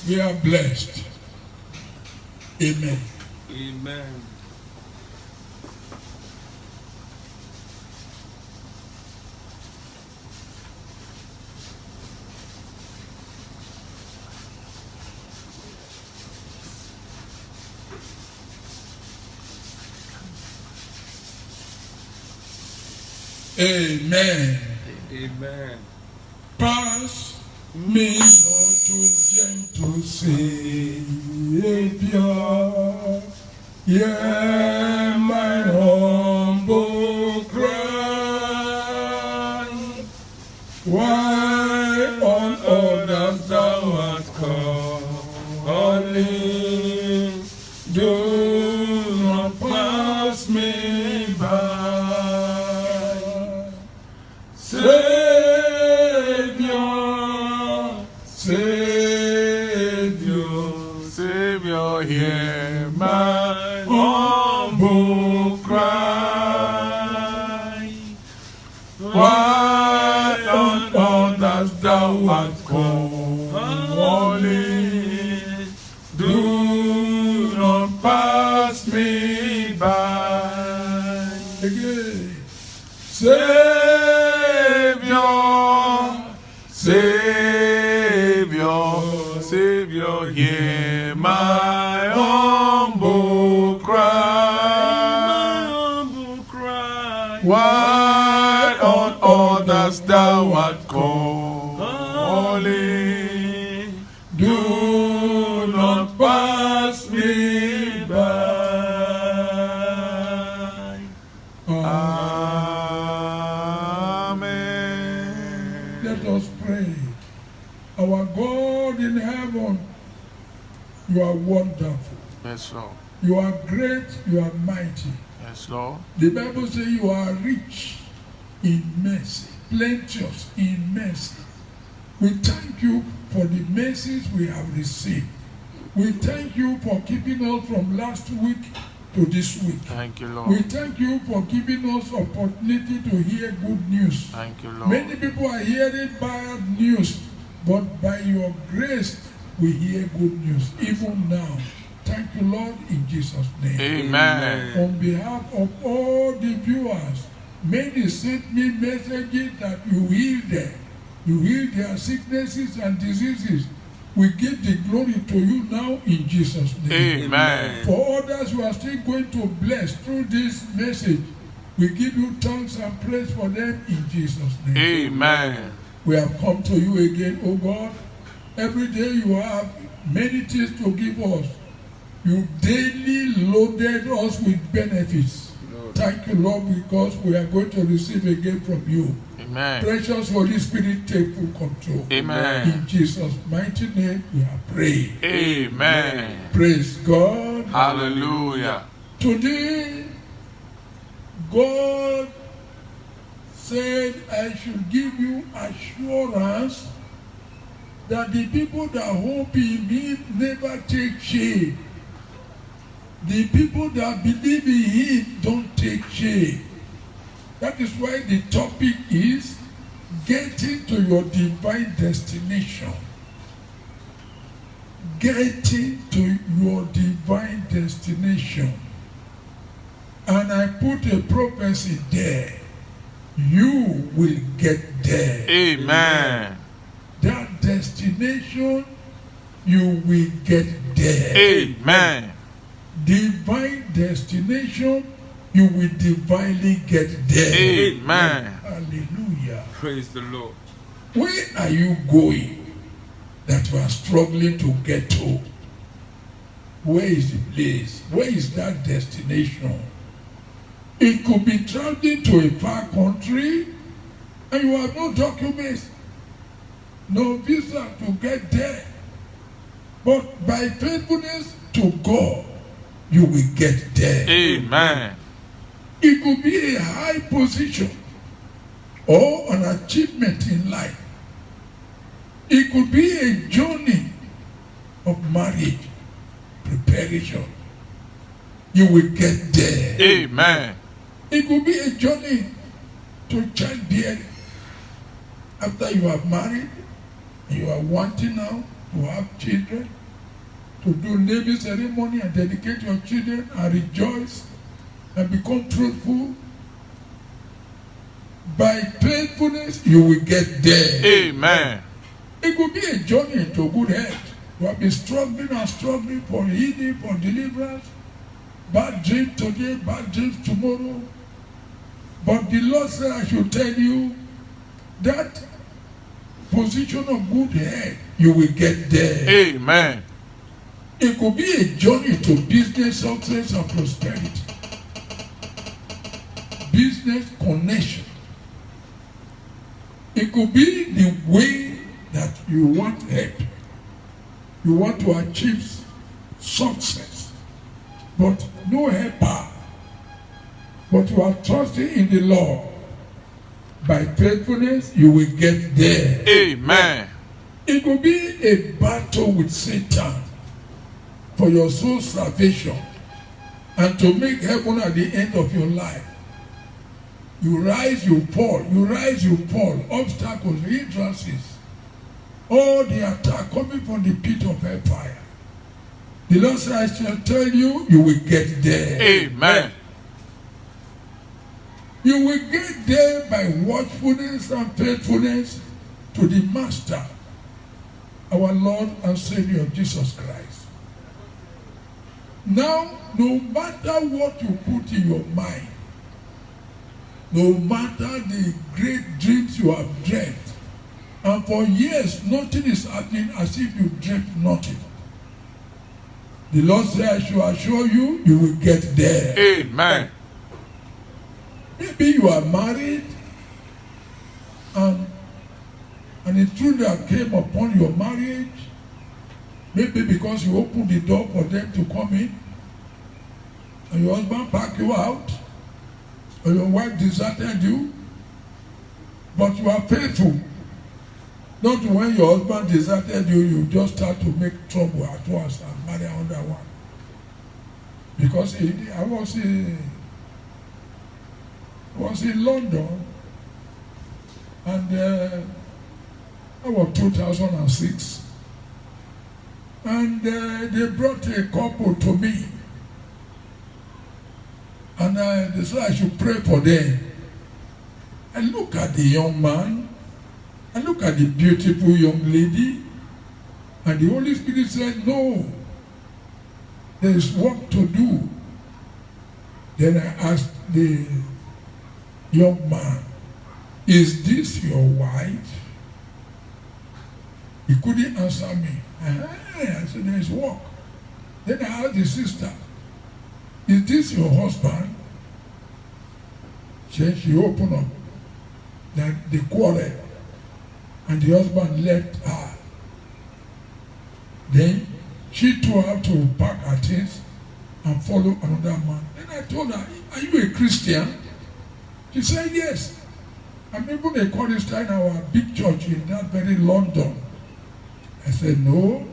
We are blessed. Amen. Amen. Amen. Amen. Pass me not to gentle Savior. Hear my humble cry. Why on others thou art calling? Do not pass me by. Savior, hear my humble cry. Why on others thou art calling? Do not pass me by. Again. Savior, hear my humble cry. Why on others thou art calling? Do not pass me by. Amen. Let us pray. Our God in heaven, you are wonderful. Yes, Lord. You are great, you are mighty. Yes, Lord. The Bible says you are rich in mercy, plenteous in mercy. We thank you for the mercies we have received. We thank you for keeping us from last week to this week. Thank you, Lord. We thank you for giving us opportunity to hear good news. Thank you, Lord. Many people are hearing bad news, but by your grace, we hear good news even now. Thank you, Lord, in Jesus' name. Amen. On behalf of all the viewers, many sent me messages that you heal them. You heal their sicknesses and diseases. We give the glory to you now in Jesus' name. Amen. For others who are still going to bless through this message, we give you thanks and praise for them in Jesus' name. Amen. We have come to you again, O God. Every day you have many things to give us. You daily loaded us with benefits. Lord. Thank you, Lord, because we are going to receive again from you. Amen. Precious Holy Spirit, take full control. Amen. In Jesus' mighty name, we are praying. Amen. Praise God. Hallelujah. Today, God said I should give you assurance that the people that hope in Him never take shame. The people that believe in Him don't take shame. That is why the topic is getting to your divine destination. Getting to your divine destination. And I put a prophecy there. You will get there. Amen. That destination, you will get there. Amen. Divine destination, you will divinely get there. Amen. Hallelujah. Praise the Lord. Where are you going that you are struggling to get to? Where is the place? Where is that destination? It could be traveling to a far country and you have no documents, no visa to get there. But by faithfulness to God, you will get there. Amen. It could be a high position or an achievement in life. It could be a journey of marriage, preparation. You will get there. Amen. It could be a journey to childbearing. After you are married, and you are wanting now to have children, to do naming ceremony and dedicate your children and rejoice and become fruitful. By faithfulness, you will get there. Amen. It could be a journey to good health. You have been struggling and struggling for healing, for deliverance. Bad dreams today, bad dreams tomorrow. But the Lord said, I should tell you that position of good health, you will get there. Amen. It could be a journey to business success and prosperity. Business connection. It could be the way that you want help. You want to achieve success, but no helper. But you are trusting in the Lord. By faithfulness, you will get there. Amen. It could be a battle with Satan for your soul salvation and to make heaven at the end of your life. You rise, you fall. You rise, you fall. Obstacles, hindrances. All the attack coming from the pit of hellfire. The Lord said, I shall tell you, you will get there. Amen. You will get there by watchfulness and faithfulness to the Master, our Lord and Savior Jesus Christ. Now, no matter what you put in your mind, no matter the great dreams you have dreamt, and for years nothing is happening as if you dreamt nothing. The Lord said, I shall assure you, you will get there. Amen. Maybe you are married and it truly came upon your marriage. Maybe because you opened the door for them to come in and your husband packed you out or your wife deserted you, but you are faithful. Not when your husband deserted you, you just start to make trouble at once and marry another one. Because I was in London, and that was 2006, and they brought a couple to me, and they said I should pray for them. I look at the young man, I look at the beautiful young lady, and the Holy Spirit said, no, there is work to do. Then I asked the young man, is this your wife? He couldn't answer me. I said, there is work. Then I asked the sister, is this your husband? She opened up that the quarrel, and the husband left her. Then she told her to pack her things and follow another man. Then I told her, are you a Christian? She said, yes. I'm even a chorister in our big church in that very London. I said, no.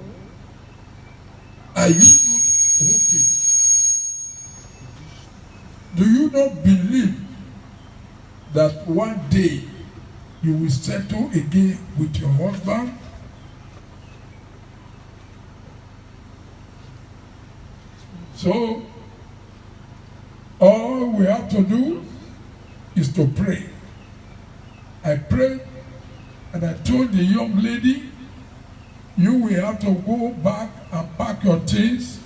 Are you not okay? Do you not believe that one day you will settle again with your husband? So, all we have to do is to pray. I prayed and I told the young lady, you will have to go back and pack your things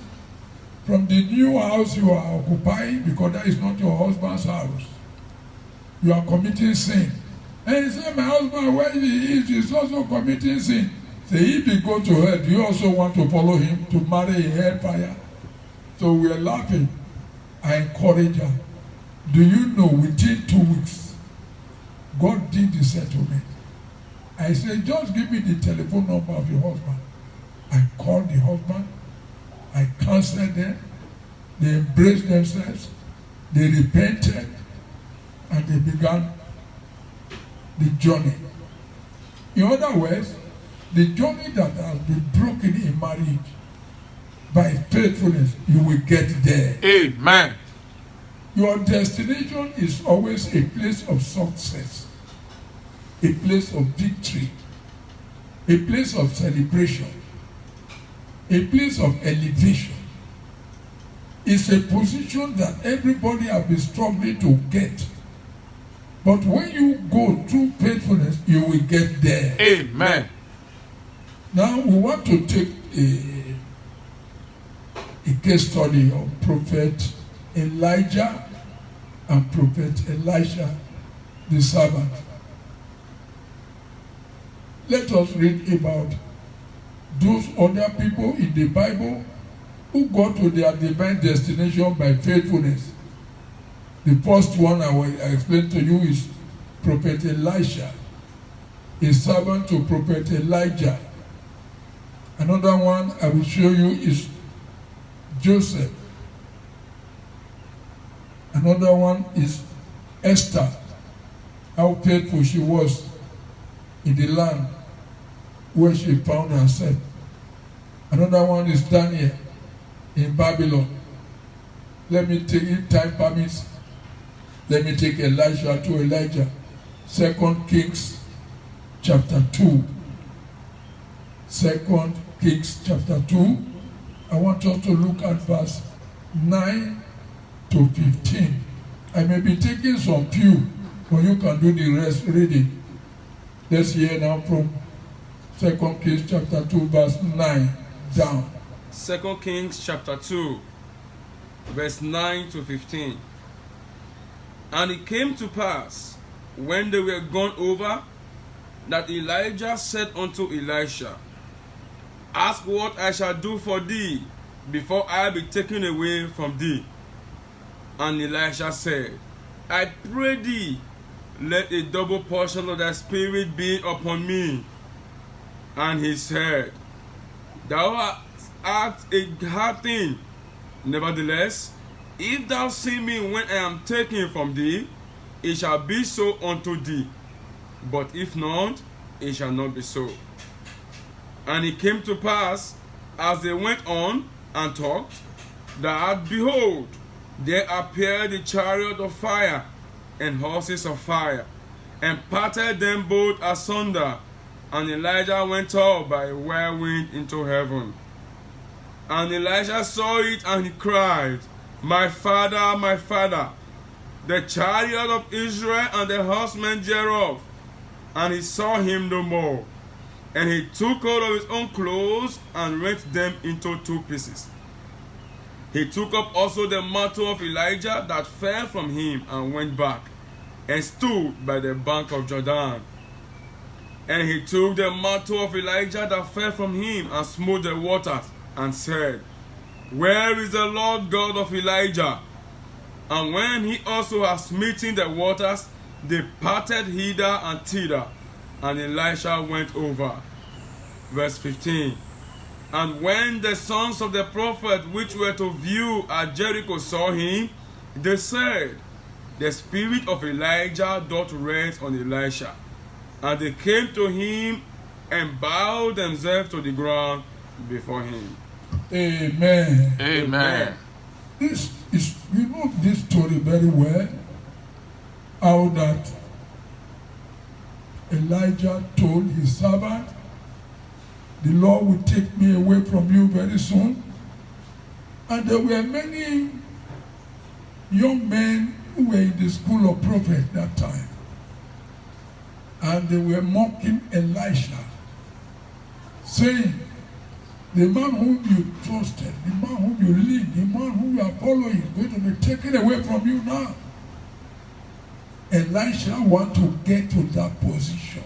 from the new house you are occupying, because that is not your husband's house. You are committing sin. And he said, my husband, where he is, he's also committing sin. Say, if he go to hell, do you also want to follow him to marry a hellfire? So we are laughing. I encourage her. Do you know, within 2 weeks, God did the settlement. I said, just give me the telephone number of your husband. I called the husband. I counseled them. They embraced themselves. They repented. And they began the journey. In other words, the journey that has been broken in marriage, by faithfulness, you will get there. Amen. Your destination is always a place of success, a place of victory, a place of celebration. a place of elevation. It's a position that everybody has been struggling to get. But when you go through faithfulness, you will get there. Amen. Now we want to take a case study of Prophet Elijah and Prophet Elisha, the servant. Let us read about those other people in the Bible who got to their divine destination by faithfulness. The first one I will explain to you is Prophet Elisha, a servant to Prophet Elijah. Another one I will show you is Joseph. Another one is Esther, how faithful she was in the land where she found herself. Another one is Daniel in Babylon. Let me take, if time permits, let me take Elisha to Elijah. 2 Kings chapter 2. 2 Kings chapter 2. I want us to look at verse 9 to 15. I may be taking some few, but you can do the rest reading. Let's hear now from 2 Kings chapter 2, verse 9 down. 2 Kings chapter 2, verse 9 to 15. And it came to pass, when they were gone over, that Elijah said unto Elisha, Ask what I shall do for thee, before I be taken away from thee. And Elisha said, I pray thee, let a double portion of thy spirit be upon me. And he said, Thou art a hard thing. Nevertheless, if thou see me when I am taken from thee, it shall be so unto thee. But if not, it shall not be so. And it came to pass, as they went on and talked, that, behold, there appeared a chariot of fire and horses of fire, and parted them both asunder. And Elijah went up by a whirlwind into heaven. And Elisha saw it, and he cried, My father, the chariot of Israel and the horsemen thereof. And he saw him no more. And he took hold of his own clothes and rent them into two pieces. He took up also the mantle of Elijah that fell from him, and went back, and stood by the bank of Jordan. And he took the mantle of Elijah that fell from him, and smote the waters, and said, Where is the Lord God of Elijah? And when he also had smitten the waters, they parted hither and thither, and Elisha went over. Verse 15. And when the sons of the prophet which were to view at Jericho saw him, they said, The spirit of Elijah doth rest on Elisha. And they came to him and bowed themselves to the ground before him. Amen. Amen. This is, you know this story very well, how that Elijah told his servant, the Lord will take me away from you very soon. And there were many young men who were in the school of prophet that time. And they were mocking Elisha, saying, the man whom you trusted, the man whom you lead, the man whom you are following is going to be taken away from you now. Elisha wants to get to that position.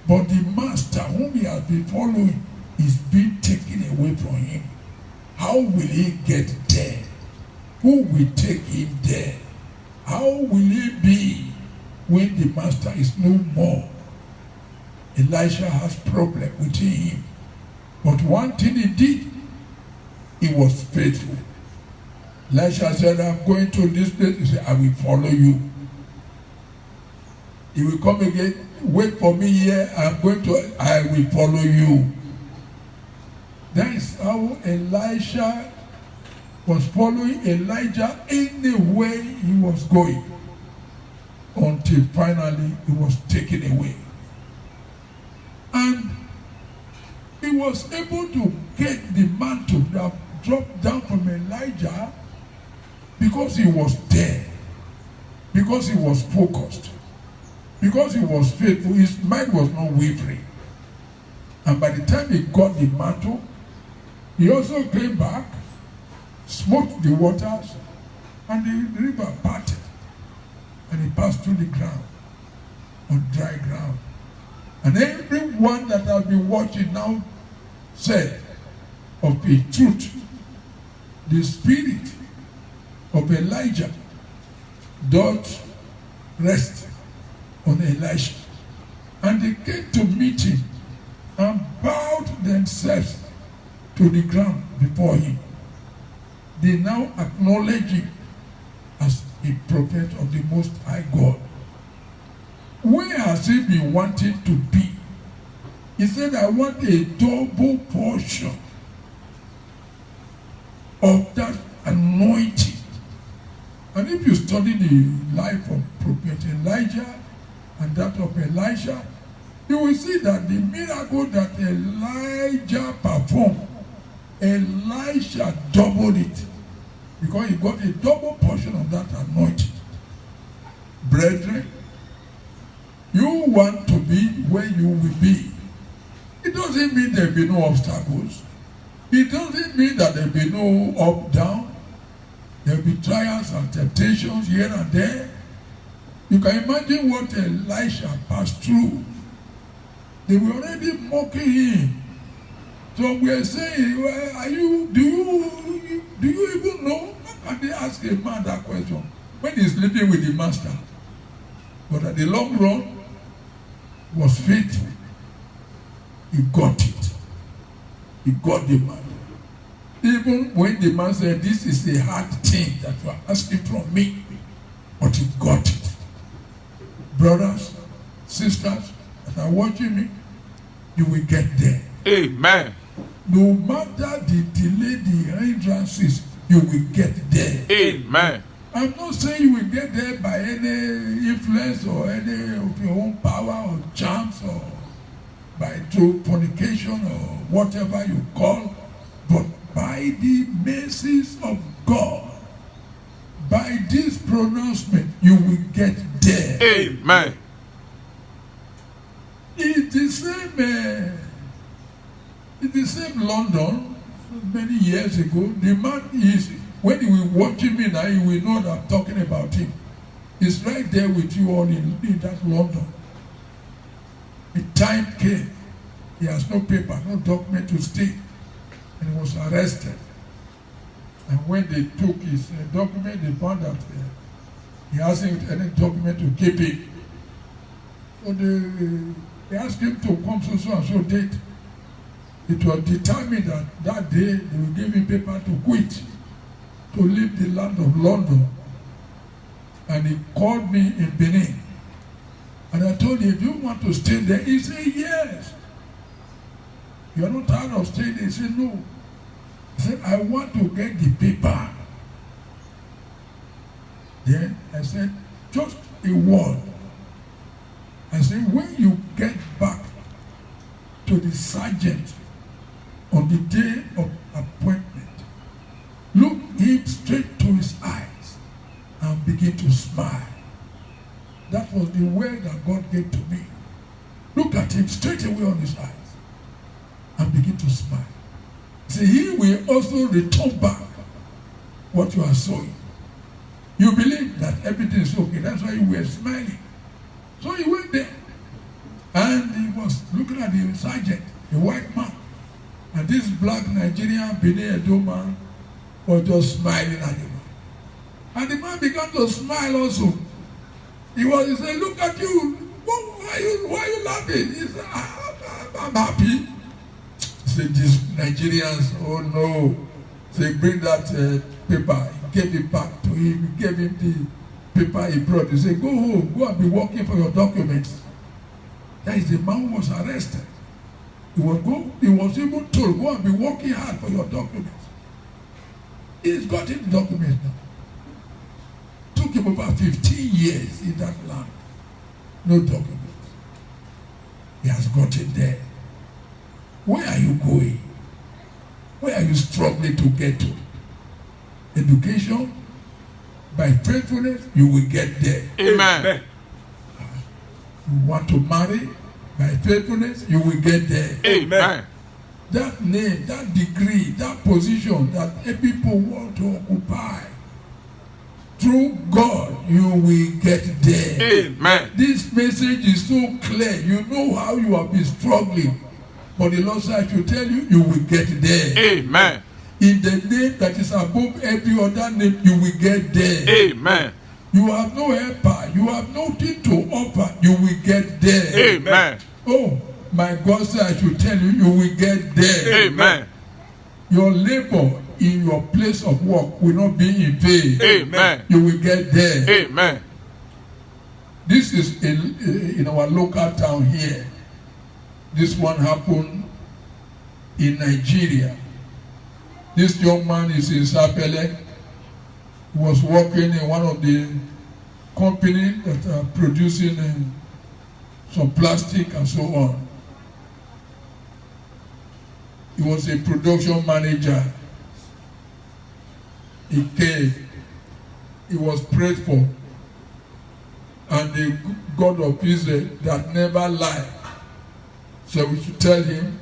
But the master whom he has been following is being taken away from him. How will he get there? Who will take him there? How will he be when the master is no more? Elisha has problem within him. But one thing he did, he was faithful. Elisha said, I'm going to this place. He said, I will follow you. He will come again. Wait for me here. I will follow you. That is how Elisha was following Elijah anywhere he was going, until finally he was taken away. And he was able to get get the mantle that dropped down from Elijah because he was there, because he was focused, because he was faithful. His mind was not wavering. And by the time he got the mantle, he also came back, smote the waters, and the river parted. And he passed through the ground, on dry ground. And everyone that has been watching now said of a truth, the spirit of Elijah doth rest on Elisha. And they came to meet him and bowed themselves to the ground before him. They now acknowledge him as a prophet of the Most High God. Where has he been wanting to be? He said, I want a double portion of that anointing. And if you study the life of Prophet Elijah and that of Elisha, you will see that the miracle that Elijah performed, Elisha doubled it, because he got a double portion of that anointing. Brethren, you want to be where you will be. It doesn't mean there will be no obstacles. It doesn't mean that there will be no up, down. There will be trials and temptations here and there. You can imagine what Elisha passed through. They were already mocking him. So we are saying, well, do you even know? How can they ask a man that question when he's living with the master? But at the long run, was faithful. He got it. He got the man. Even when the man said, this is a hard thing that you are asking from me, but he got it. Brothers, sisters that are watching me, you will get there. Amen. No matter the delay, the hindrances, you will get there. Amen. I'm not saying you will get there by any influence or any of your own power or chance or by through fornication or whatever you call, but by the mercies of God, by this pronouncement, you will get there. Amen. It's the same London many years ago. The man is, when he will watch me now, he will know that I'm talking about him. He's right there with you all in that London. The time came. He has no paper, no document to stay. And he was arrested. And when they took his document, they found that he hasn't any document to keep it. So they asked him to come so and so date. It was determined that that day they will give him paper to quit, to leave the land of London. And he called me in Benin. And I told him, do you want to stay there? He said, yes. You are not tired of staying there? He said, no. He said, I want to get the paper. Then I said, just a word. I said, when you get back to the sergeant on the day of appointment, look him straight to his eyes and begin to smile. That was the word that God gave to me. Look at him straight away on his eyes and begin to smile. See, he will also return back what you are sowing. You believe that everything is okay. That's why you were smiling. So he went there and he was looking at the sergeant, the white man. And this black Nigerian Benin Edo man was just smiling at the man. And the man began to smile also. He said, look at you. Why are you laughing? He said, I'm happy. He said, these Nigerians, oh no. Say, bring that paper. He gave it back to him. He gave him the paper he brought. He said, go home. Go and be working for your documents. That is, the man was arrested. He was even told, go and be working hard for your documents. He's gotten the documents now. Took him over 15 years in that land. No documents. He has gotten there. Where are you going? Where are you struggling to get to? Education, by faithfulness, you will get there. Amen. You want to marry, by faithfulness, you will get there. Amen. That name, that degree, that position that people want to occupy, through God, you will get there. Amen. This message is so clear. You know how you have been struggling. But the Lord said, I should tell you, you will get there. Amen. In the name that is above every other name, you will get there. Amen. You have no helper. You have nothing to offer. You will get there. Amen. Oh, my God said, I should tell you, you will get there. Amen. Your labor in your place of work will not be in vain. Amen. You will get there. Amen. This is in our local town here. This one happened in Nigeria. This young man is in Sapele. He was working in one of the companies that are producing some plastic and so on. He was a production manager. He came. He was prayed for. And the God of Israel that never lied. So we should tell him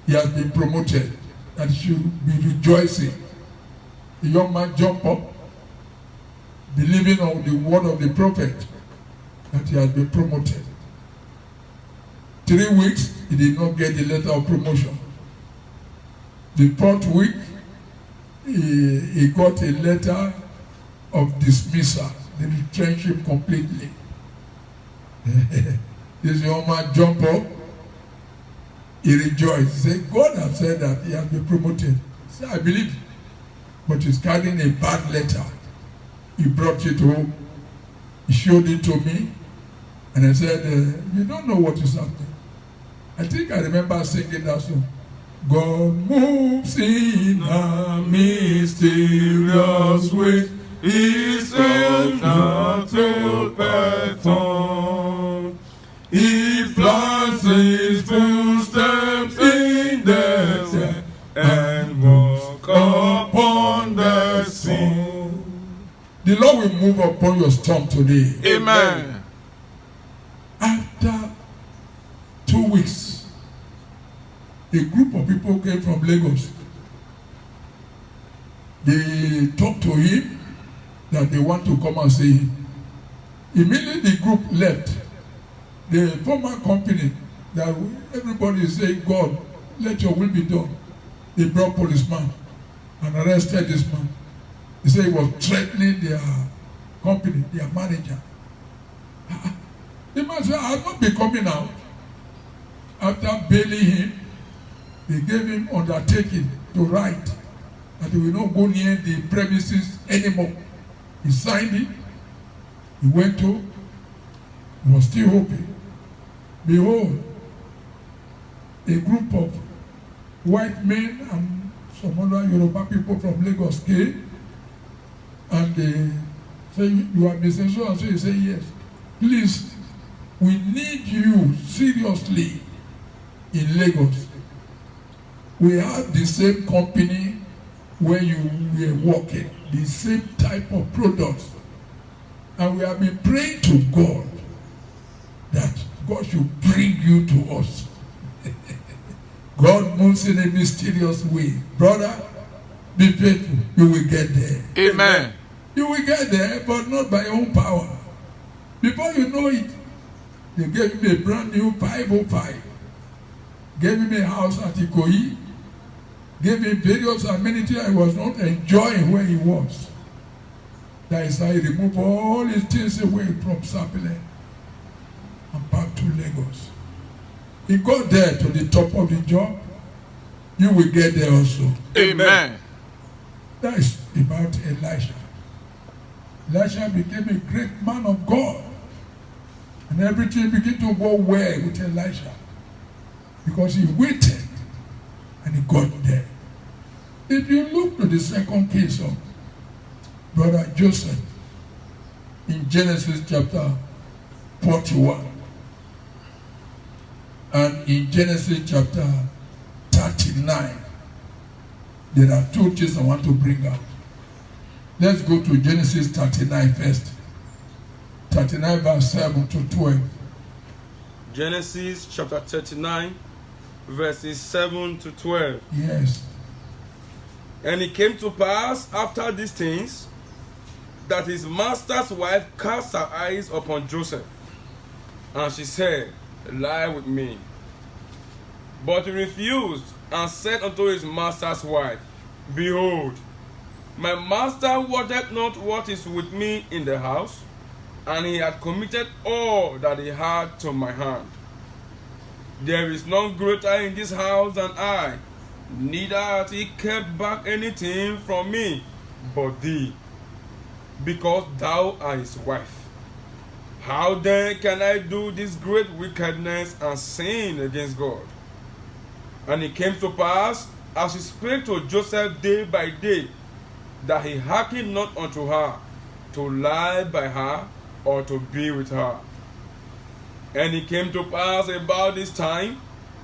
he has been promoted and he should be rejoicing. The young man jumped up, believing on the word of the prophet that he has been promoted. 3 weeks, he did not get the letter of promotion. The 4th week, he got a letter of dismissal. They retrenched him completely. This young man jumped up. He rejoiced. He said, God has said that he has been promoted. He said, I believe. But he's carrying a bad letter. He brought it home. He showed it to me. And I said, you don't know what is happening. I think I remember singing that song. God moves in a mysterious way. His ways not to perform. He plants his footsteps in the sand and walk upon the sea. The Lord will move upon your storm today. Amen. After 2 weeks, a group of people came from Lagos. They talked to him that they want to come and see him. Immediately the group left. The former company that everybody is saying, God, let your will be done. They brought policeman and arrested this man. He said he was threatening their company, their manager. The man said, I'll not be coming out. After bailing him, they gave him undertaking to write that he will not go near the premises anymore. He signed it. He went to. He was still hoping. Behold, a group of white men and some other Yoruba people from Lagos came, and they say, you are Mr. So and so. He said, yes. Please, we need you seriously in Lagos. We have the same company where you were working, the same type of products. And we have been praying to God that God should bring you to us. God moves in a mysterious way. Brother, be faithful. You will get there. Amen. You will get there, but not by your own power. Before you know it, they gave him a brand new 505. Gave him a house at Ikoyi. Gave him various amenities I was not enjoying where he was. That is how he removed all his things away from Sapele and back to Lagos. He got there to the top of the job. You will get there also. Amen. That is about Elisha. Elisha became a great man of God. And everything began to go well with Elisha. Because he waited and he got there. If you look to the second case of Brother Joseph in Genesis chapter 41 and in Genesis chapter 39, There are two things I want to bring out. Let's go to Genesis 39 first. 39 verse 7 to 12. Genesis chapter 39, verses 7 to 12. Yes. And it came to pass after these things that his master's wife cast her eyes upon Joseph, and she said, Lie with me. But he refused and said unto his master's wife, Behold, my master wanted not what is with me in the house, and he had committed all that he had to my hand. There is none greater in this house than I, neither hath he kept back anything from me but thee, because thou art his wife. How then can I do this great wickedness and sin against God? And it came to pass, as he spake to Joseph day by day, that he hearkened not unto her, to lie by her, or to be with her. And it came to pass about this time,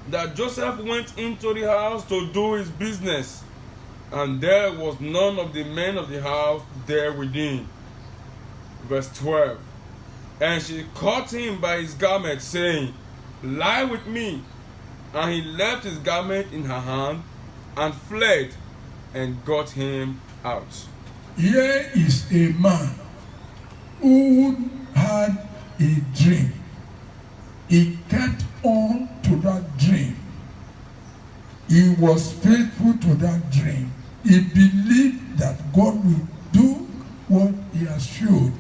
that Joseph went into the house to do his business, and there was none of the men of the house there within. Verse 12. And she caught him by his garment, saying, Lie with me. And he left his garment in her hand, and fled, and got him out. Here is a man who had a dream. He kept on to that dream. He was faithful to that dream. He believed that God will do what he has showed.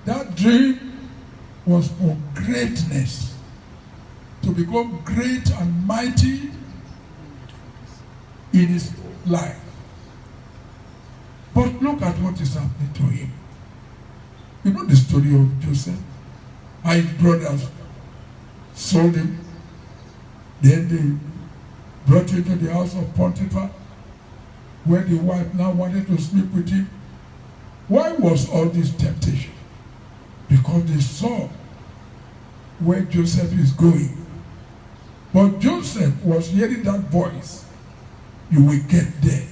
That dream was for greatness, to become great and mighty in his life. But look at what is happening to him. You know the story of Joseph? How his brothers sold him. Then they brought him to the house of Potiphar, where the wife now wanted to sleep with him. Why was all this temptation? Because they saw where Joseph is going. But Joseph was hearing that voice. You will get there.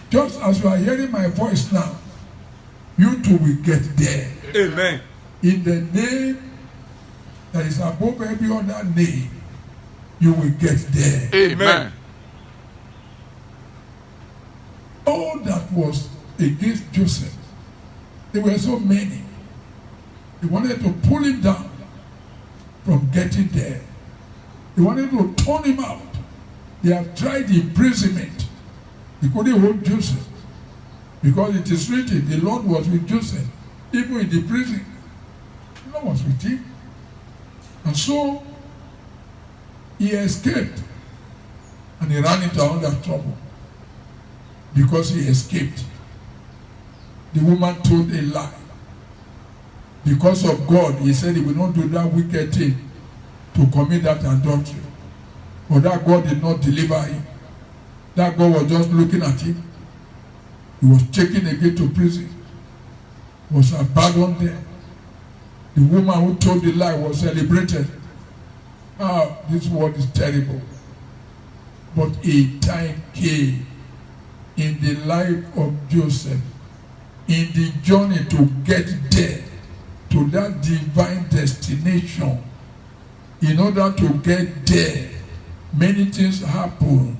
Just as you are hearing my voice now, you too will get there. Amen. In the name that is above every other name, you will get there. Amen. All that was against Joseph, there were so many. They wanted to pull him down from getting there. They wanted to turn him out. They have tried imprisonment. They couldn't hold Joseph, because it is written, the Lord was with Joseph, even in the prison. The Lord was with him. And so he escaped, and he ran into another trouble because he escaped. The woman told a lie. Because of God, he said he will not do that wicked thing to commit that adultery. But that God did not deliver him. That God was just looking at him. He was taken again to prison. Was abandoned there. The woman who told the lie was celebrated. Ah, this world is terrible. But a time came in the life of Joseph, in the journey to get there, to that divine destination. In order to get there, many things happen.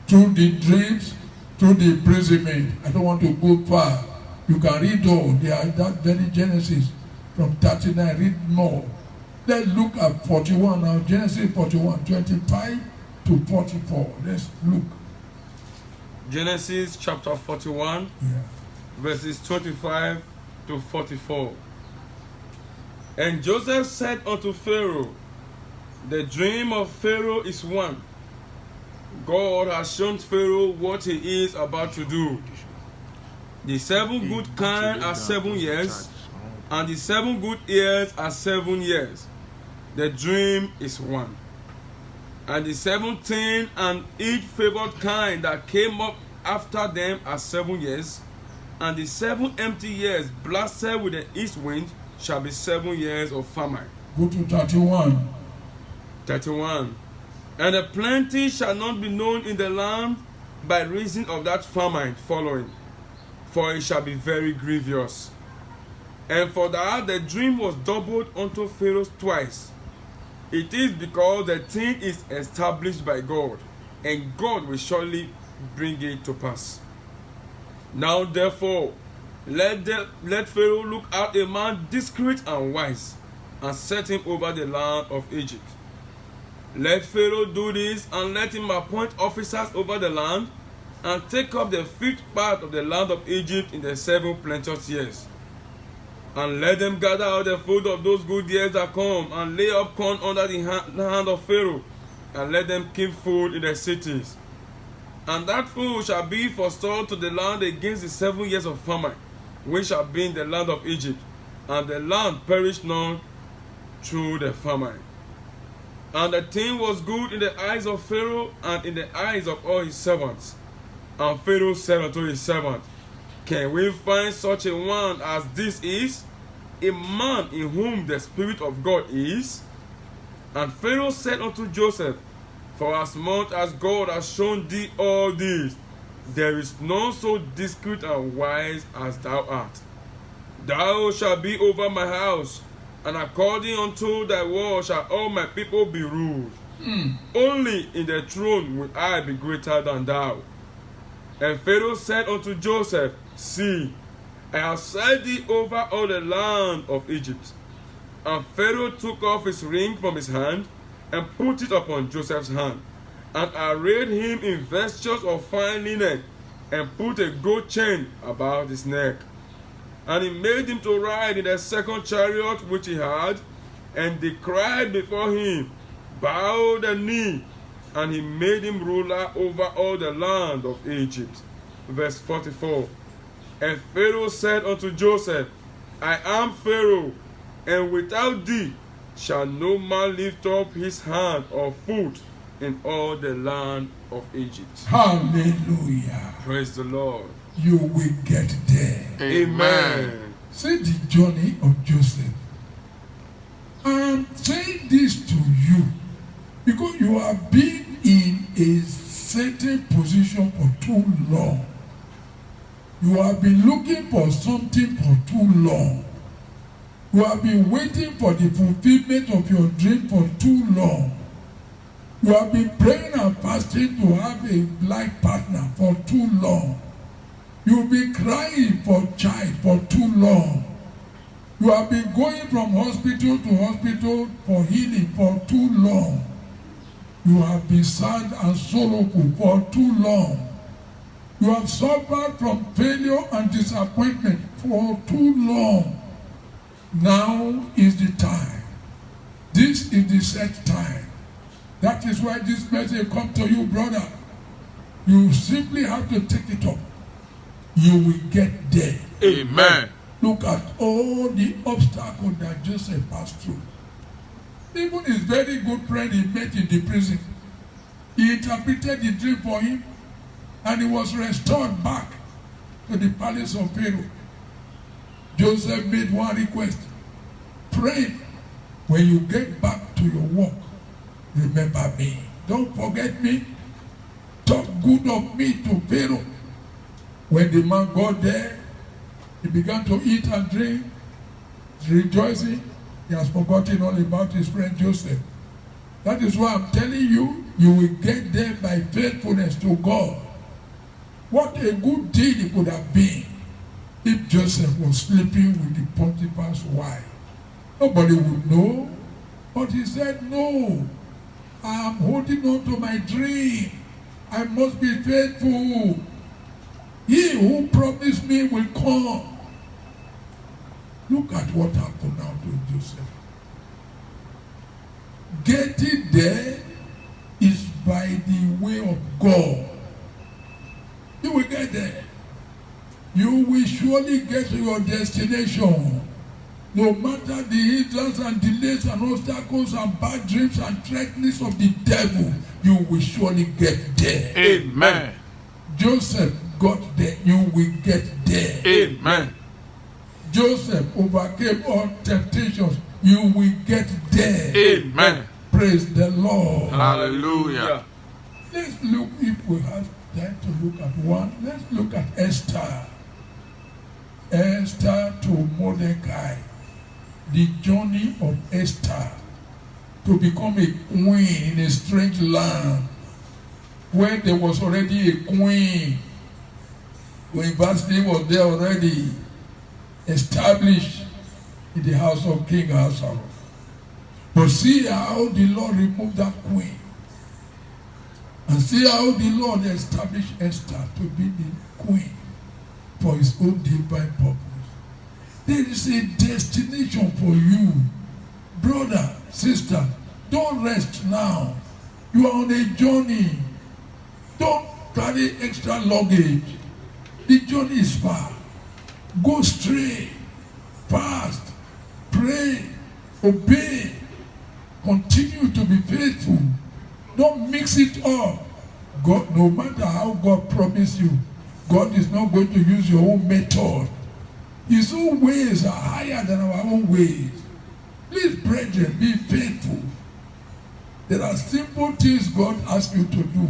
Through the dreams, through the imprisonment. I don't want to go far. You can read all. They are that very Genesis from 39. Read more. Let's look at 41 now. Genesis 41, 25 to 44. Let's look. Genesis chapter 41, verses 25 to 44. And Joseph said unto Pharaoh, The dream of Pharaoh is one. God has shown Pharaoh what he is about to do. The 7 good kine are 7 years, and the 7 good years are 7 years. The dream is one. And the 17 and 8 favored kine that came up after them are 7 years, and the 7 empty years blasted with the east wind shall be 7 years of famine. Go to 31. 31. And a plenty shall not be known in the land, by reason of that famine following, for it shall be very grievous. And for that the dream was doubled unto Pharaoh twice. It is because the thing is established by God, and God will surely bring it to pass. Now therefore, let Pharaoh look out a man discreet and wise, and set him over the land of Egypt. Let Pharaoh do this, and let him appoint officers over the land, and take up the fifth part of the land of Egypt in the 7 plenteous years. And let them gather out the food of those good years that come, and lay up corn under the hand of Pharaoh, and let them keep food in the cities. And that food shall be for store to the land against the 7 years of famine, which shall be in the land of Egypt, and the land perish not through the famine. And the thing was good in the eyes of Pharaoh, and in the eyes of all his servants. And Pharaoh said unto his servant, Can we find such a one as this is, a man in whom the Spirit of God is? And Pharaoh said unto Joseph, For as much as God has shown thee all this, there is none so discreet and wise as thou art. Thou shalt be over my house, and according unto thy word shall all my people be ruled. Only in the throne will I be greater than thou. And Pharaoh said unto Joseph, See, I have set thee over all the land of Egypt. And Pharaoh took off his ring from his hand, and put it upon Joseph's hand, and arrayed him in vestures of fine linen, and put a gold chain about his neck. And he made him to ride in the second chariot which he had, and they cried before him, Bow the knee. And he made him ruler over all the land of Egypt. Verse 44. And Pharaoh said unto Joseph, I am Pharaoh, and without thee shall no man lift up his hand or foot in all the land of Egypt. Hallelujah. Praise the Lord. You will get there. Amen. See the journey of Joseph. I'm saying this to you because you have been in a certain position for too long. You have been looking for something for too long. You have been waiting for the fulfillment of your dream for too long. You have been praying and fasting to have a life partner for too long. You've been crying for a child for too long. You have been going from hospital to hospital for healing for too long. You have been sad and sorrowful for too long. You have suffered from failure and disappointment for too long. Now is the time. This is the set time. That is why this message comes to you, brother. You simply have to take it up. You will get there. Amen. Look at all the obstacles that Joseph passed through. Even his very good friend he met in the prison, he interpreted the dream for him, and he was restored back to the palace of Pharaoh. Joseph made one request. Pray, when you get back to your work, remember me. Don't forget me. Talk good of me to Pharaoh. When the man got there, he began to eat and drink, rejoicing. He has forgotten all about his friend Joseph. That is why I'm telling you, you will get there by faithfulness to God. What a good deed it could have been if Joseph was sleeping with the Potiphar's wife. Nobody would know. But he said, no, I am holding on to my dream. I must be faithful. He who promised me will come. Look at what happened now to Joseph. Getting there is by the way of God. You will get there. You will surely get to your destination. No matter the hindrances and delays and obstacles and bad dreams and threatenings of the devil, you will surely get there. Amen. Joseph got there. You will get there. Amen. Joseph overcame all temptations. You will get there. Amen. Praise the Lord. Hallelujah. Let's look, if we have time to look at one, let's look at Esther. Esther to Mordecai. The journey of Esther to become a queen in a strange land where there was already a queen. When Vashti was there already, established in the house of King Ahasuerus. But see how the Lord removed that queen. And see how the Lord established Esther to be the queen for his own divine purpose. There is a destination for you. Brother, sister, don't rest now. You are on a journey. Don't carry extra luggage. The journey is far. Go straight, fast, pray, obey, continue to be faithful. Don't mix it up. God, no matter how God promised you, God is not going to use your own method. His own ways are higher than our own ways. Please, brethren, be faithful. There are simple things God asks you to do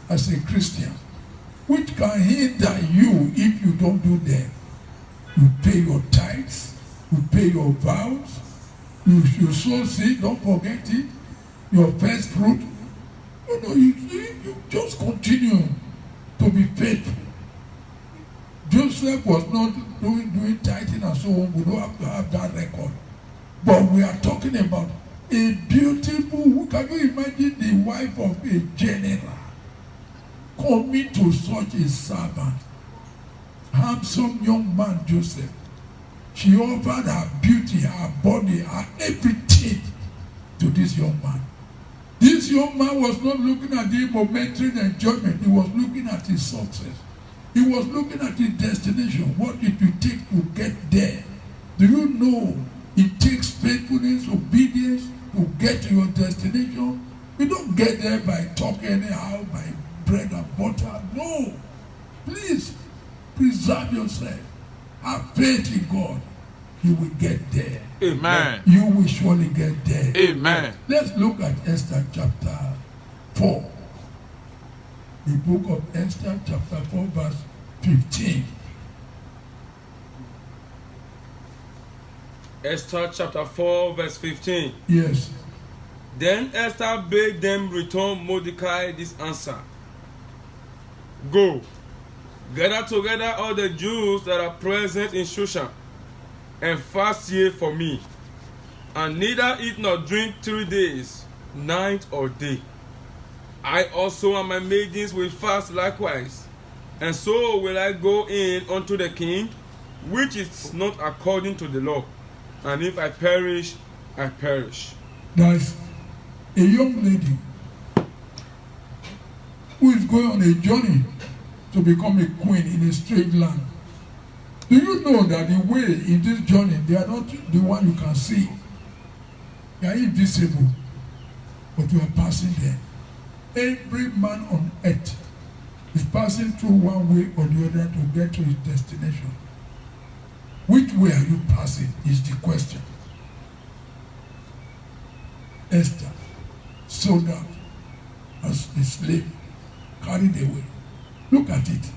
as a Christian, which can hinder you if you don't do them. You pay your tithes, you pay your vows, you sow seed, don't forget it, your first fruit. You just continue to be faithful. Joseph was not doing tithing and so on. We don't have to have that record. But we are talking about a beautiful, can you imagine the wife of a general coming to such a servant? Handsome young man, Joseph. She offered her beauty, her body, her everything to this young man. This young man was not looking at the momentary enjoyment. He was looking at his success. He was looking at his destination, what it will take to get there. Do you know it takes faithfulness, obedience to get to your destination? You don't get there by talking anyhow, by bread and butter. No. Please, preserve yourself. Have faith in God. You will get there. Amen. You will surely get there. Amen. Let's look at Esther chapter 4. The book of Esther chapter 4 verse 15. Esther chapter 4 verse 15. Yes. Then Esther bade them return Mordecai this answer. Go, gather together all the Jews that are present in Shushan, and fast ye for me, and neither eat nor drink 3 days, night or day. I also and my maidens will fast likewise, and so will I go in unto the king, which is not according to the law. And if I perish, I perish. There's a young lady who is going on a journey to become a queen in a strange land. Do you know that the way in this journey, they are not the one you can see. They are invisible, but you are passing there. Every man on earth is passing through one way or the other to get to his destination. Which way are you passing is the question. Esther, sold out as a slave, carried away. Look at it.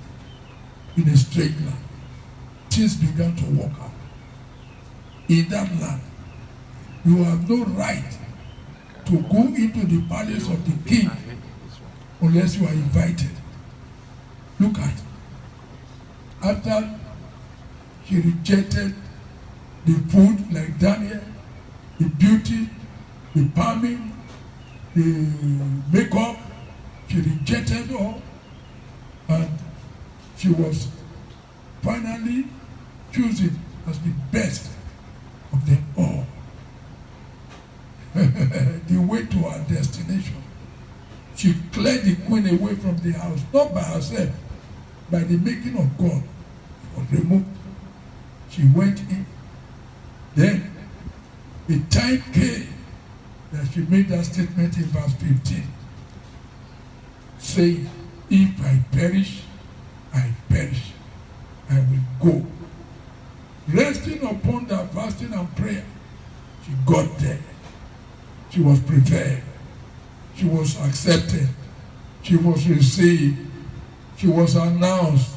In a strange land, things began to work out. In that land, you have no right to go into the palace of the king unless you are invited. Look at, after she rejected the food like Daniel, the beauty, the palming, the makeup, she rejected all, and she was finally chosen as the best of them all. The way to her destination. She cleared the queen away from the house, not by herself, by the making of God. It was removed. She went in. Then the time came that she made that statement in verse 15, saying, if I perish, I perish. I will go. Resting upon that fasting and prayer, she got there. She was prepared. She was accepted. she was received. She was announced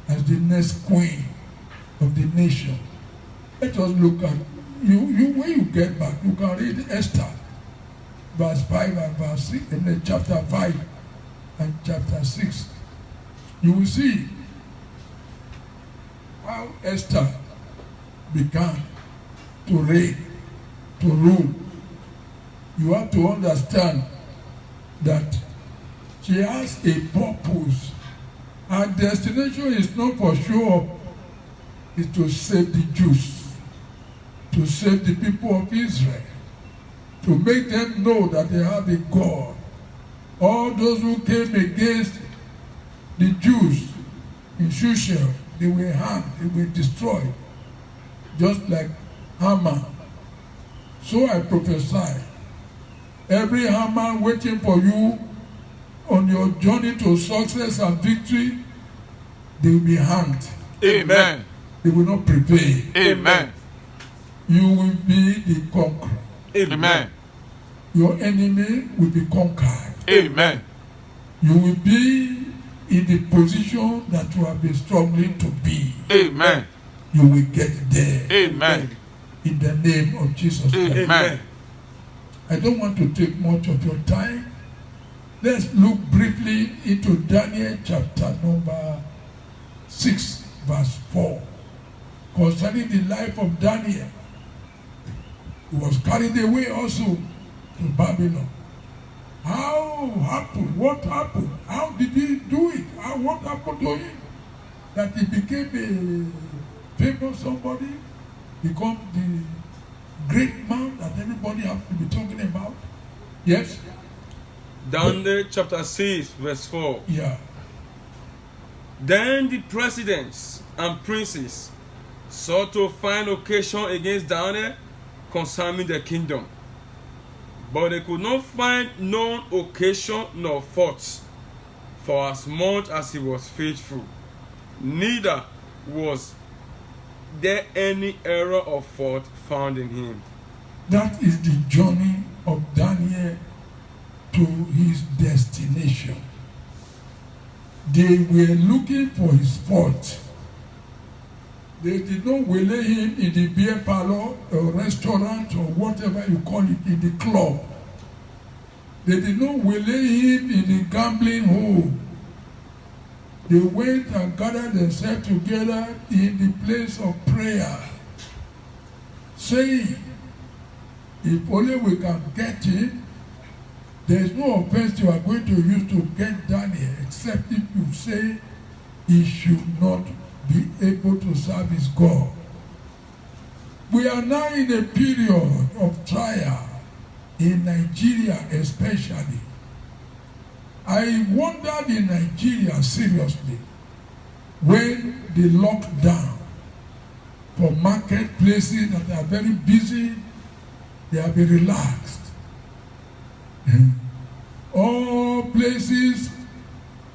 as the next queen of the nation. Let us look at you when you get back, you can read Esther, verse 5 and verse 6, and then chapter 5 and chapter 6. You will see how Esther began to reign, to rule. You have to understand that she has a purpose. Her destination is not for show up, it's to save the Jews, to save the people of Israel, to make them know that they have a God. All those who came against the Jews in Shushan, they were hanged, they were destroyed, just like Haman. So I prophesy, every Haman waiting for you on your journey to success and victory, they will be hanged. Amen. They will not prevail. Amen. You will be the conqueror. Amen. Your enemy will be conquered. Amen. You will be in the position that you have been struggling to be. Amen. You will get there. Amen. In the name of Jesus Christ. Amen. I don't want to take much of your time. Let's look briefly into Daniel chapter number 6, verse 4. Concerning the life of Daniel, he was carried away also to Babylon. How happened? What happened? How did he do it? What happened to him? That he became a famous somebody, become the great man that everybody has to be talking about? Yes? Daniel chapter 6, verse 4. Yeah. Then the presidents and princes sought to find occasion against Daniel concerning the kingdom, but they could not find no occasion nor fault, for as much as he was faithful, neither was there any error or fault found in him. That is the journey of Daniel to his destination. They were looking for his fault. They did not waylay him in the beer parlor or restaurant or whatever you call it, in the club. They did not waylay him in the gambling hole. They went and gathered themselves together in the place of prayer, saying, if only we can get him, there is no offense you are going to use to get Daniel, except if you say he should not be able to serve his God. We are now in a period of trial, in Nigeria especially. I wondered in Nigeria seriously, when they locked down for marketplaces that are very busy, they have been relaxed. All places,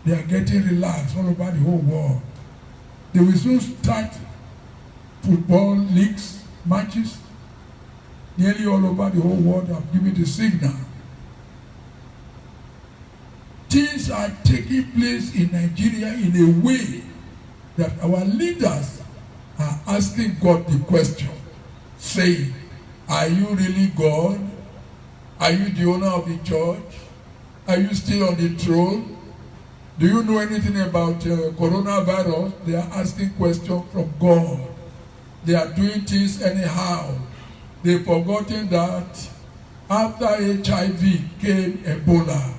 they are getting relaxed all over the whole world. They will soon start football leagues, matches. Nearly all over the whole world have given the signal. Things are taking place in Nigeria in a way that our leaders are asking God the question, saying, are you really God? Are you the owner of the church? Are you still on the throne? Do you know anything about coronavirus? They are asking questions from God. They are doing things anyhow. They've forgotten that after HIV came Ebola.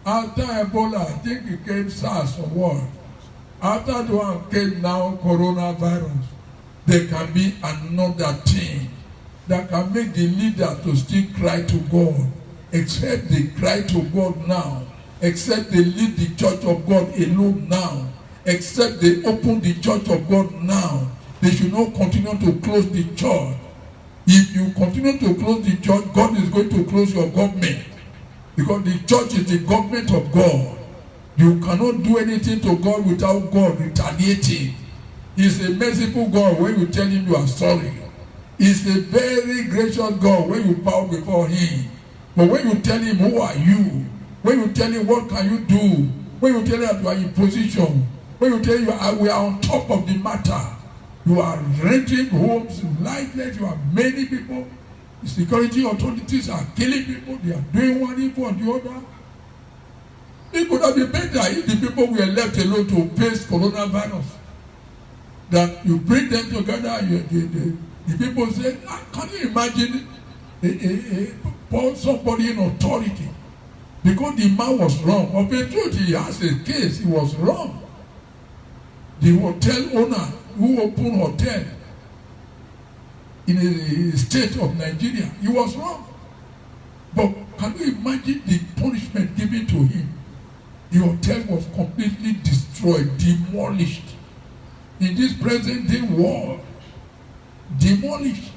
After Ebola, I think it came SARS or what? After the one came now coronavirus. There can be another thing that can make the leader to still cry to God. Except they cry to God now. Except they lead the church of God alone now. Except they open the church of God now. They should not continue to close the church. If you continue to close the church, God is going to close your government. Because the church is the government of God. You cannot do anything to God without God retaliating. He's a merciful God when you tell him you are sorry. He's a very gracious God when you bow before him. But when you tell him, who are you? when you tell him what can you do, when you tell him that you are in position, when you tell him we are on top of the matter, you are renting homes, lifeless, you have many people, the security authorities are killing people, they are doing one evil or the other. It would have been better if the people were left alone to face coronavirus. That you bring them together, the people say, can you imagine somebody in authority? Because the man was wrong. Of the truth, he has a case, he was wrong. The hotel owner who opened hotel in a state of Nigeria, he was wrong. But can you imagine the punishment given to him? The hotel was completely destroyed, demolished. In this present day world, demolished.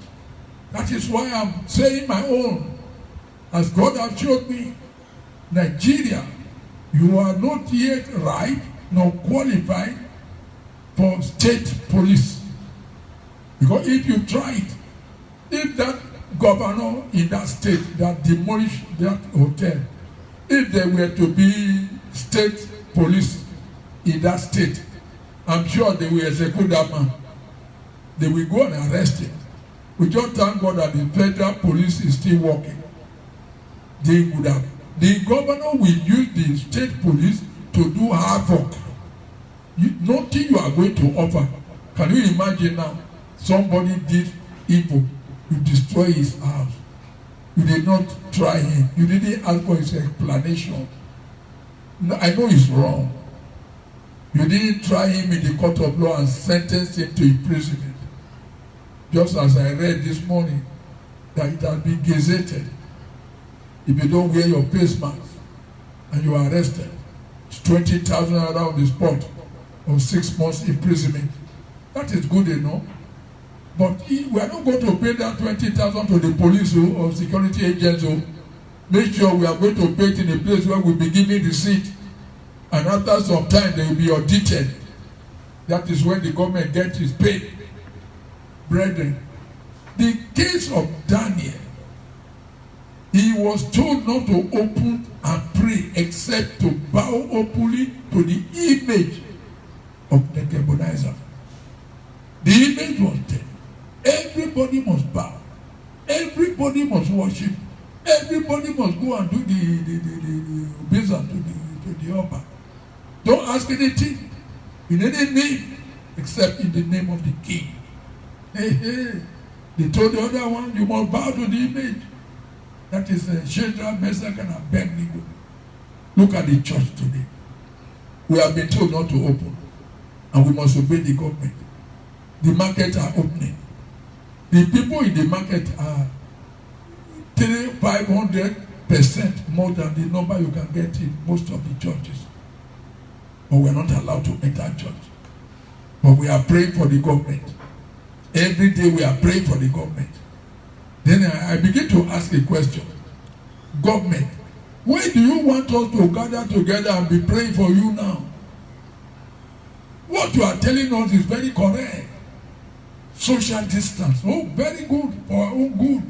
That is why I'm saying my own. As God has showed me, Nigeria, you are not yet ripe nor qualified for state police. Because if you try it, if that governor in that state that demolished that hotel, if there were to be state police in that state, I'm sure they will execute that man. They will go and arrest him. We just thank God that the federal police is still working. They would have. The governor will use the state police to do havoc. Nothing you are going to offer. Can you imagine now? Somebody did evil. You destroy his house. You did not try him. You didn't ask for his explanation. No, I know it's wrong. You didn't try him in the court of law and sentence him to imprisonment. Just as I read this morning that it has been gazetted. If you don't wear your face mask and you are arrested, it's 20,000 naira on the spot or 6 months imprisonment. That is good enough. But we are not going to pay that 20,000 to the police or security agents. Make sure we are going to pay it in a place where we'll be giving receipt. And after some time, they will be audited. That is when the government gets its pay. Brethren, the case of Daniel, he was told not to open and pray except to bow openly to the image of Nebuchadnezzar. The image was there. Everybody must bow. Everybody must worship. Everybody must go and do the obeisance to the altar. Don't ask anything in any name except in the name of the king. Hey. They told the other one, you must bow to the image. That is Shadrach, Meshach, and Abednego. Look at the church today. We have been told not to open, and we must obey the government. The markets are opening. The people in the market are 300-500% more than the number you can get in most of the churches. But we are not allowed to enter church. But we are praying for the government. Every day we are praying for the government. Then I begin to ask a question. Government, where do you want us to gather together and be praying for you now? What you are telling us is very correct. Social distance. Oh, very good for our own good.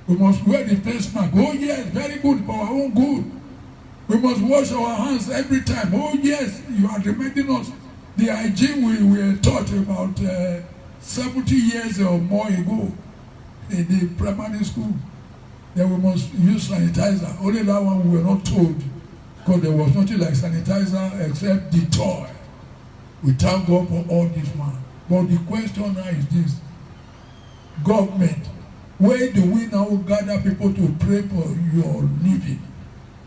We must wear the face mask. Oh, yes, very good for our own good. We must wash our hands every time. Oh, yes, you are reminding us. The hygiene we were taught about 70 years or more ago in the primary school. Then we must use sanitizer. Only that one we were not told because there was nothing like sanitizer except Dettol. We thank God for all this one. But the question now is this. Government, where do we now gather people to pray for your living?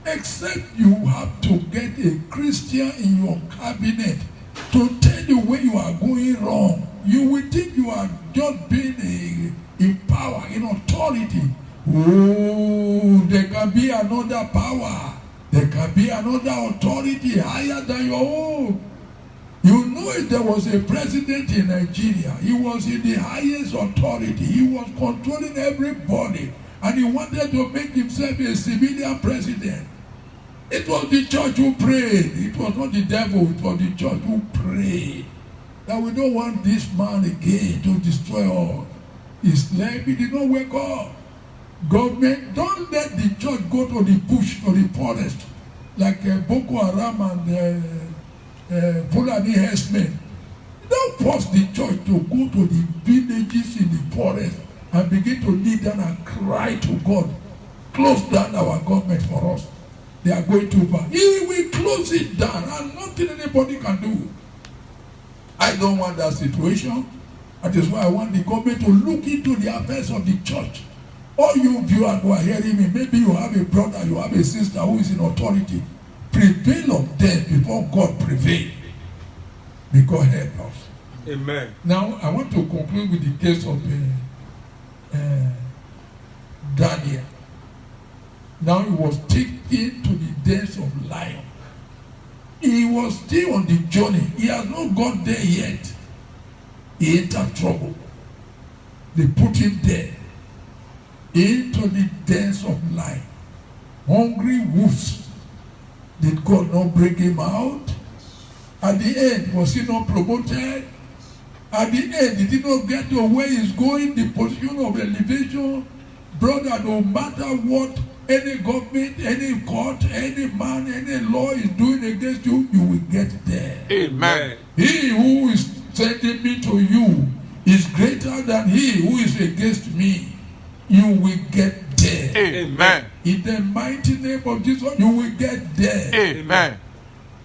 Except you have to get a Christian in your cabinet to tell you where you are going wrong. You will think you are just being in power, in authority. Oh, there can be another power. There can be another authority higher than your own. You know, if there was a president in Nigeria, he was in the highest authority. He was controlling everybody. And he wanted to make himself a civilian president. It was the church who prayed. It was not the devil. It was the church who prayed. That we don't want this man again to destroy all. He slept. He did not wake up. Government, don't let the church go to the bush, to the forest, like Boko Haram and Fulani herdsmen. Don't force the church to go to the villages in the forest and begin to kneel down and cry to God. Close down our government for us. They are going too far. He will close it down and nothing anybody can do. I don't want that situation. That is why I want the government to look into the affairs of the church. All you viewers who are hearing me, maybe you have a brother, you have a sister who is in authority. Prevail on them before God prevail. May God help us. Amen. Now, I want to conclude with the case of Daniel. Now he was taken to the dens of lions. He was still on the journey. He has not got there yet. He entered trouble. They put him there into the dens of lions. Hungry wolves. Did God not bring him out? At the end, was he not promoted? At the end, did he not get to where he's going, the position of elevation? Brother, no matter what any government, any court, any man, any law is doing against you, you will get there. Amen. He who is sending me to you is greater than he who is against me. You will get there. Amen. In the mighty name of Jesus, you will get there. Amen.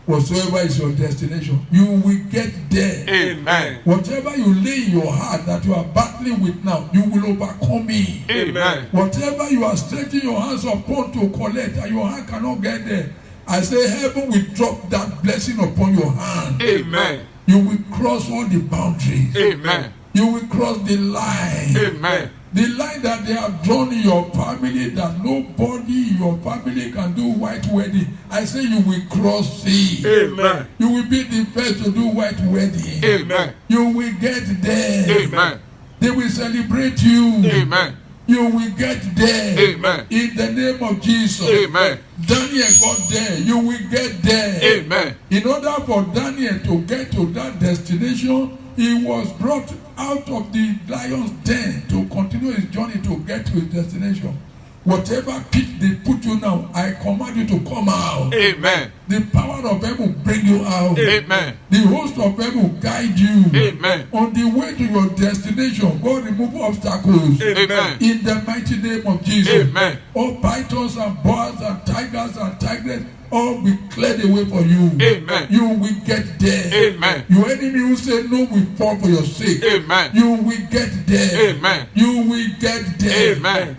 Whatsoever is your destination, you will get there. Amen. Whatever you lay in your heart that you are battling with now, you will overcome it. Amen. Whatever you are stretching your hands upon to collect and your hand cannot get there, I say heaven will drop that blessing upon your hand. Amen. You will cross all the boundaries. Amen. You will cross the line. Amen. The line that they have drawn in your family that nobody in your family can do white wedding. I say you will cross it. Amen. You will be the first to do white wedding. Amen. You will get there. Amen. They will celebrate you. Amen. You will get there. Amen. In the name of Jesus. Amen. Daniel got there. You will get there. Amen. In order for Daniel to get to that destination, he was brought out of the lion's den to continue his journey to get to his destination. Whatever pit they put you now, I command you to come out. Amen. The power of heaven will bring you out. Amen. The host of heaven will guide you. Amen. On the way to your destination, God remove obstacles. Amen. In the mighty name of Jesus. Amen. All pythons and boas and tigers and tigress all be cleared away for you. Amen. You will get there. Amen. Your enemy who say no will fall for your sake. Amen. You will get there. Amen. You will get there. Amen.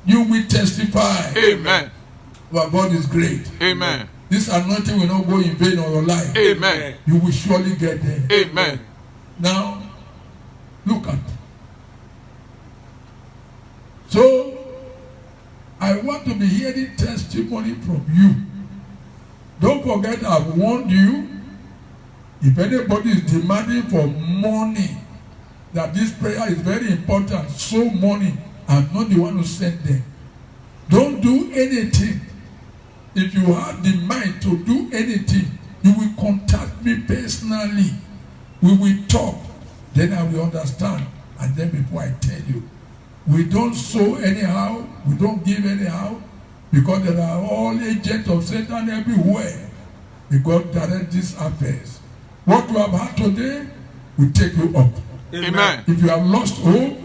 You will testify. Amen. Our God is great. Amen. This anointing will not go in vain on your life. Amen. You will surely get there. Amen. Now, look at. So, I want to be hearing testimony from you. Don't forget I've warned you. If anybody is demanding for money, that this prayer is very important, so money, I'm not the one who sent them. Don't do anything. If you have the mind to do anything, you will contact me personally. We will talk. Then I will understand. And then before I tell you, we don't sow anyhow. We don't give anyhow. Because there are all agents of Satan everywhere. God direct these affairs. What you have had today will take you up. Amen. If you have lost hope,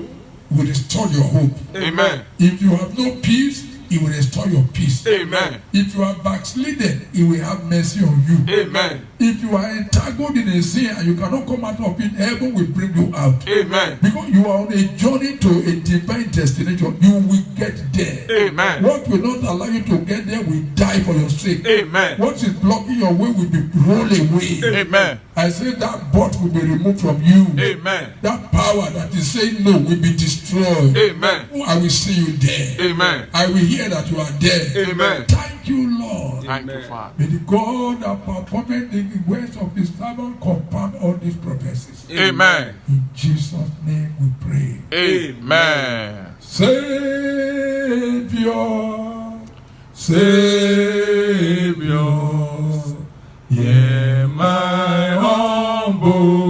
will restore your hope. Amen. If you have no peace, He will restore your peace. Amen. If you are backslidden, He will have mercy on you. Amen. If you are entangled in a sin and you cannot come out of it, heaven will bring you out. Amen. Because you are on a journey to a divine destination, you will get there. Amen. What will not allow you to get there will die for your sake. Amen. What is blocking your way will be rolled away. Amen. I say that bot will be removed from you. Amen. That power that is saying no will be destroyed. Amen. I will see you there. Amen. I will hear that you are there. Amen. Thank you, Lord. Thank you, Father. May the God that performed the words of His servant compound all these prophecies. Amen. In Jesus' name we pray. Amen. Savior, Savior, hear my humble